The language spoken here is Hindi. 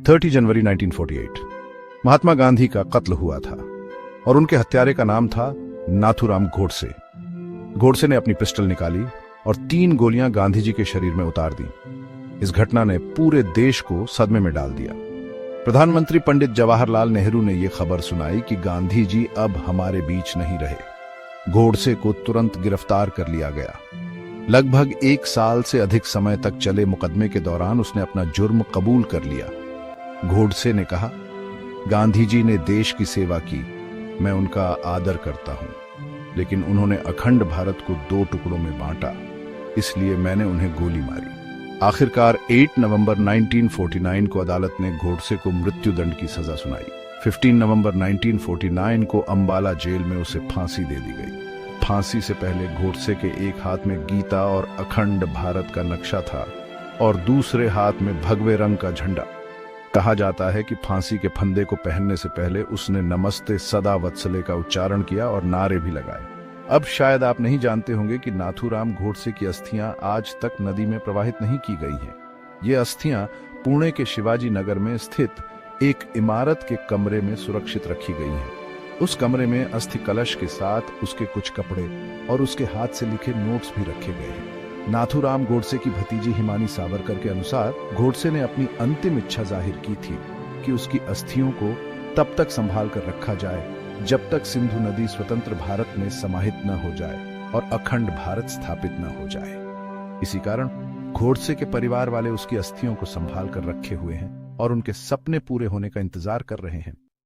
30 जनवरी 1948 महात्मा गांधी का कत्ल हुआ था और उनके हत्यारे का नाम था नाथूराम गोडसे। गोडसे ने अपनी पिस्टल निकाली और 3 गोलियां गांधी जी के शरीर में उतार दी। इस घटना ने पूरे देश को सदमे में डाल दिया। प्रधानमंत्री पंडित जवाहरलाल नेहरू ने यह खबर सुनाई कि गांधी जी अब हमारे बीच नहीं रहे। गोडसे को तुरंत गिरफ्तार कर लिया गया। लगभग 1 साल से अधिक समय तक चले मुकदमे के दौरान उसने अपना जुर्म कबूल कर लिया। गोडसे ने कहा, गांधी जी ने देश की सेवा की, मैं उनका आदर करता हूं, लेकिन उन्होंने अखंड भारत को 2 टुकड़ों में बांटा, इसलिए मैंने उन्हें गोली मारी। आखिरकार 8 नवंबर 1949 को अदालत ने गोडसे को मृत्युदंड की सजा सुनाई। 15 नवंबर 1949 को अंबाला जेल में उसे फांसी दे दी गई। फांसी से पहले गोडसे के एक हाथ में गीता और अखंड भारत का नक्शा था और दूसरे हाथ में भगवे रंग का झंडा। कहा जाता है कि फांसी के फंदे को पहनने से पहले उसने नमस्ते सदा वत्सले का उच्चारण किया और नारे भी लगाए। अब शायद आप नहीं जानते होंगे कि नाथूराम गोडसे की अस्थियां आज तक नदी में प्रवाहित नहीं की गई हैं। ये अस्थियां पुणे के शिवाजी नगर में स्थित एक इमारत के कमरे में सुरक्षित रखी गई हैं। उस कमरे में अस्थि कलश के साथ उसके कुछ कपड़े और उसके हाथ से लिखे नोट्स भी रखे गए हैं। नाथूराम गोडसे की भतीजी हिमानी सावरकर के अनुसार गोडसे ने अपनी अंतिम इच्छा जाहिर की थी कि उसकी अस्थियों को तब तक संभाल कर रखा जाए जब तक सिंधु नदी स्वतंत्र भारत में समाहित न हो जाए और अखंड भारत स्थापित न हो जाए। इसी कारण गोडसे के परिवार वाले उसकी अस्थियों को संभाल कर रखे हुए हैं और उनके सपने पूरे होने का इंतजार कर रहे हैं।